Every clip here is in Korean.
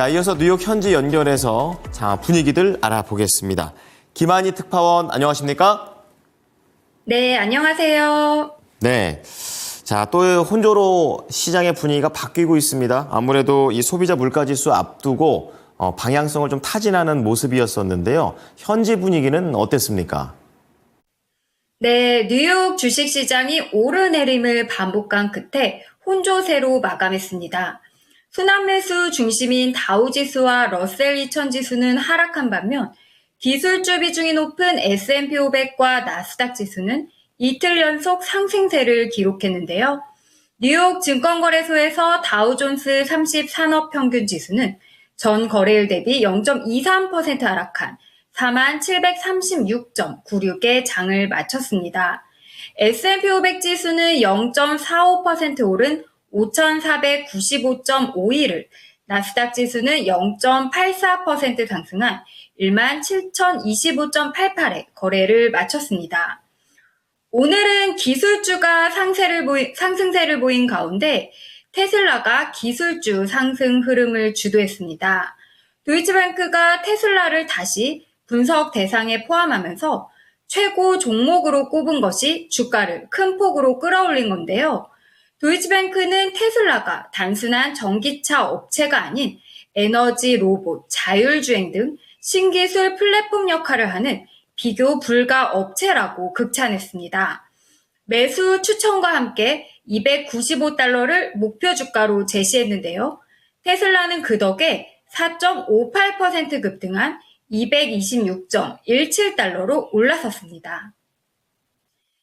자, 이어서 뉴욕 현지 연결해서 분위기들 알아보겠습니다. 김한희 특파원, 안녕하십니까? 네, 안녕하세요. 네. 자, 또 혼조로 시장의 분위기가 바뀌고 있습니다. 아무래도 이 소비자 물가지수 앞두고 방향성을 좀 타진하는 모습이었었는데요. 현지 분위기는 어땠습니까? 네, 뉴욕 주식시장이 오르내림을 반복한 끝에 혼조세로 마감했습니다. 순환매수 중심인 다우지수와 러셀 2000 지수는 하락한 반면 기술주 비중이 높은 S&P 500과 나스닥 지수는 이틀 연속 상승세를 기록했는데요. 뉴욕 증권거래소에서 다우존스 30 산업평균지수는 전 거래일 대비 0.23% 하락한 4736.96의 장을 마쳤습니다. S&P 500 지수는 0.45% 오른 5495.51을, 나스닥 지수는 0.84% 상승한 17,025.88에 거래를 마쳤습니다. 오늘은 기술주가 상승세를 보인 가운데 테슬라가 기술주 상승 흐름을 주도했습니다. 도이치뱅크가 테슬라를 다시 분석 대상에 포함하면서 최고 종목으로 꼽은 것이 주가를 큰 폭으로 끌어올린 건데요. 도이치뱅크는 테슬라가 단순한 전기차 업체가 아닌 에너지 로봇, 자율주행 등 신기술 플랫폼 역할을 하는 비교 불가 업체라고 극찬했습니다. 매수 추천과 함께 295달러를 목표 주가로 제시했는데요. 테슬라는 그 덕에 4.58% 급등한 226.17달러로 올라섰습니다.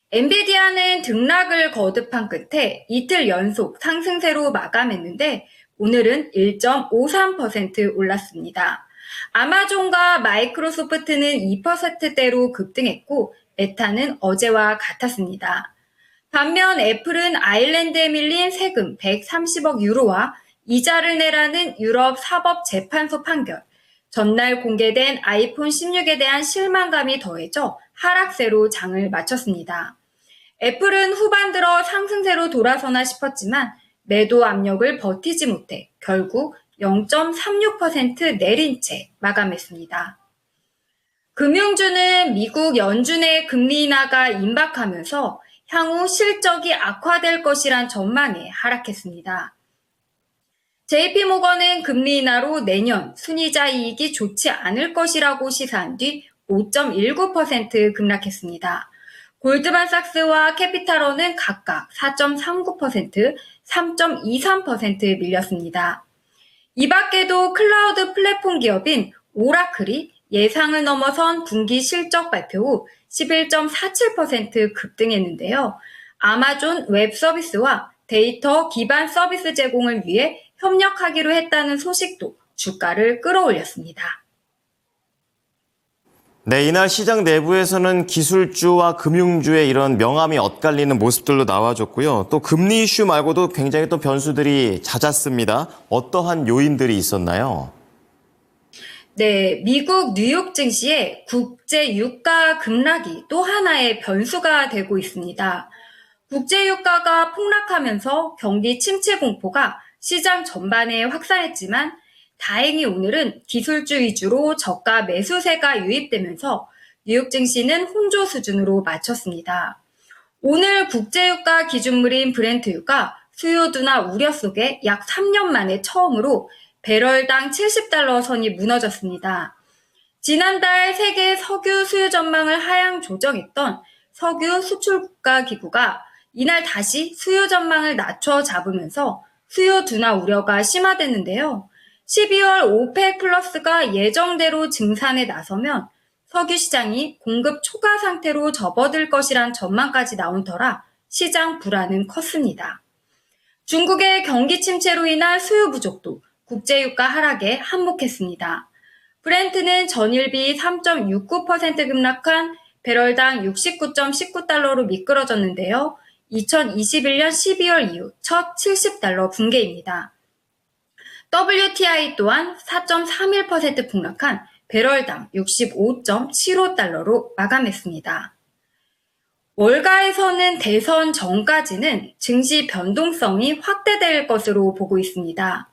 엔비디아는 등락을 거듭한 끝에 이틀 연속 상승세로 마감했는데 오늘은 1.53% 올랐습니다. 아마존과 마이크로소프트는 2%대로 급등했고 메타는 어제와 같았습니다. 반면 애플은 아일랜드에 밀린 세금 130억 유로와 이자를 내라는 유럽 사법재판소 판결, 전날 공개된 아이폰 16에 대한 실망감이 더해져 하락세로 장을 마쳤습니다. 애플은 후반 들어 상승세로 돌아서나 싶었지만 매도 압력을 버티지 못해 결국 0.36% 내린 채 마감했습니다. 금융주는 미국 연준의 금리 인하가 임박하면서 향후 실적이 악화될 것이란 전망에 하락했습니다. JP모건은 금리 인하로 내년 순이자 이익이 좋지 않을 것이라고 시사한 뒤 5.19% 급락했습니다. 골드만삭스와 캐피탈원은 각각 4.39%, 3.23% 밀렸습니다. 이 밖에도 클라우드 플랫폼 기업인 오라클이 예상을 넘어선 분기 실적 발표 후 11.47% 급등했는데요. 아마존 웹 서비스와 데이터 기반 서비스 제공을 위해 협력하기로 했다는 소식도 주가를 끌어올렸습니다. 네, 이날 시장 내부에서는 기술주와 금융주의 이런 명암이 엇갈리는 모습들도 나와줬고요. 또 금리 이슈 말고도 굉장히 또 변수들이 잦았습니다. 어떠한 요인들이 있었나요? 네, 미국 뉴욕 증시의 국제 유가 급락이 또 하나의 변수가 되고 있습니다. 국제 유가가 폭락하면서 경기 침체 공포가 시장 전반에 확산했지만 다행히 오늘은 기술주 위주로 저가 매수세가 유입되면서 뉴욕 증시는 혼조 수준으로 마쳤습니다. 오늘 국제유가 기준물인 브렌트유가 수요 둔화 우려 속에 약 3년 만에 처음으로 배럴당 70달러 선이 무너졌습니다. 지난달 세계 석유 수요 전망을 하향 조정했던 석유 수출국가기구가 이날 다시 수요 전망을 낮춰 잡으면서 수요 둔화 우려가 심화됐는데요. 12월 오펙 플러스가 예정대로 증산에 나서면 석유 시장이 공급 초과 상태로 접어들 것이란 전망까지 나온 터라 시장 불안은 컸습니다. 중국의 경기 침체로 인한 수요 부족도 국제유가 하락에 한몫했습니다. 브렌트는 전일비 3.69% 급락한 배럴당 69.19달러로 미끄러졌는데요. 2021년 12월 이후 첫 70달러 붕괴입니다. WTI 또한 4.31% 폭락한 배럴당 65.75달러로 마감했습니다. 월가에서는 대선 전까지는 증시 변동성이 확대될 것으로 보고 있습니다.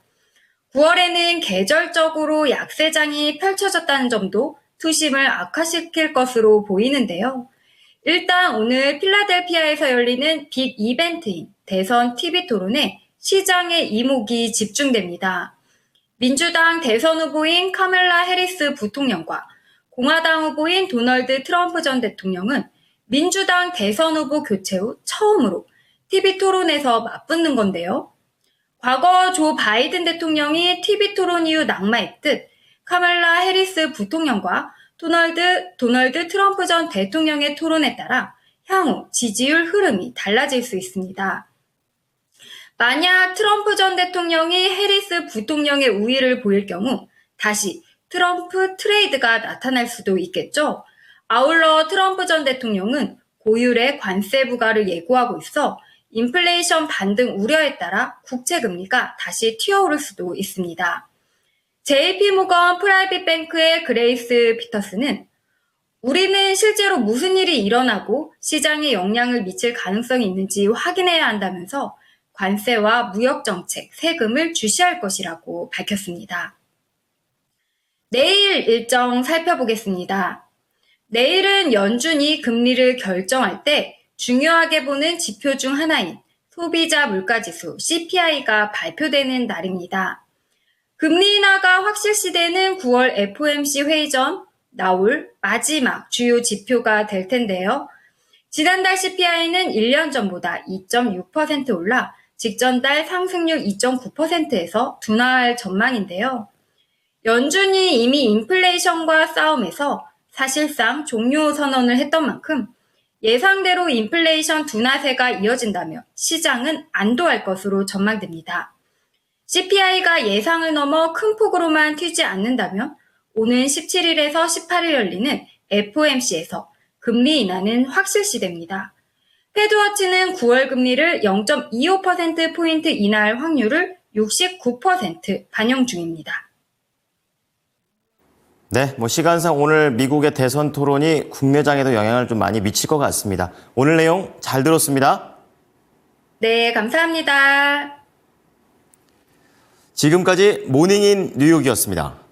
9월에는 계절적으로 약세장이 펼쳐졌다는 점도 투심을 악화시킬 것으로 보이는데요. 일단 오늘 필라델피아에서 열리는 빅 이벤트인 대선 TV 토론에 시장의 이목이 집중됩니다. 민주당 대선 후보인 카멀라 해리스 부통령과 공화당 후보인 도널드 트럼프 전 대통령은 민주당 대선 후보 교체 후 처음으로 TV 토론에서 맞붙는 건데요. 과거 조 바이든 대통령이 TV 토론 이후 낙마했듯 카멀라 해리스 부통령과 도널드 트럼프 전 대통령의 토론에 따라 향후 지지율 흐름이 달라질 수 있습니다. 만약 트럼프 전 대통령이 해리스 부통령의 우위를 보일 경우 다시 트럼프 트레이드가 나타날 수도 있겠죠. 아울러 트럼프 전 대통령은 고율의 관세 부과를 예고하고 있어 인플레이션 반등 우려에 따라 국채금리가 다시 튀어오를 수도 있습니다. JP모건 프라이빗 뱅크의 그레이스 피터스는 우리는 실제로 무슨 일이 일어나고 시장에 영향을 미칠 가능성이 있는지 확인해야 한다면서 관세와 무역정책, 세금을 주시할 것이라고 밝혔습니다. 내일 일정 살펴보겠습니다. 내일은 연준이 금리를 결정할 때 중요하게 보는 지표 중 하나인 소비자 물가지수 CPI가 발표되는 날입니다. 금리 인하가 확실시되는 9월 FOMC 회의 전 나올 마지막 주요 지표가 될 텐데요. 지난달 CPI는 1년 전보다 2.6% 올라 직전달 상승률 2.9%에서 둔화할 전망인데요. 연준이 이미 인플레이션과 싸움에서 사실상 종료 선언을 했던 만큼 예상대로 인플레이션 둔화세가 이어진다면 시장은 안도할 것으로 전망됩니다. CPI가 예상을 넘어 큰 폭으로만 튀지 않는다면 오는 17일에서 18일 열리는 FOMC에서 금리 인하는 확실시됩니다. 패드워치는 9월 금리를 0.25%포인트 인하할 확률을 69% 반영 중입니다. 네, 시간상 오늘 미국의 대선 토론이 국내장에도 영향을 좀 많이 미칠 것 같습니다. 오늘 내용 잘 들었습니다. 네, 감사합니다. 지금까지 모닝인 뉴욕이었습니다.